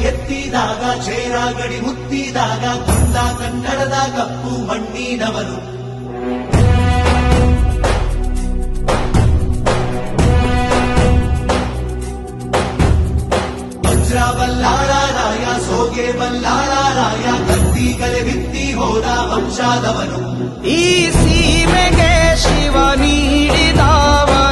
ಎತ್ತಿದಾಗ ಚೇರ ಗಡಿ ಮುತ್ತಿದಾಗ ಕುಂದ ಕನ್ನಡದ ಕಪ್ಪು ಮಣ್ಣಿನವನು. ವಜ್ರ ಬಲ್ಲಾಳರಾಯ ಸೋಗೆ ಬಲ್ಲಾಳರಾಯ ಕತ್ತಿಗಲೆ ಬಿತ್ತಿ ಹೋದ ವಂಶಾದವನು. ಈ ಸೀಮೆಗೆ ಶಿವ ನೀಡಿದವನು.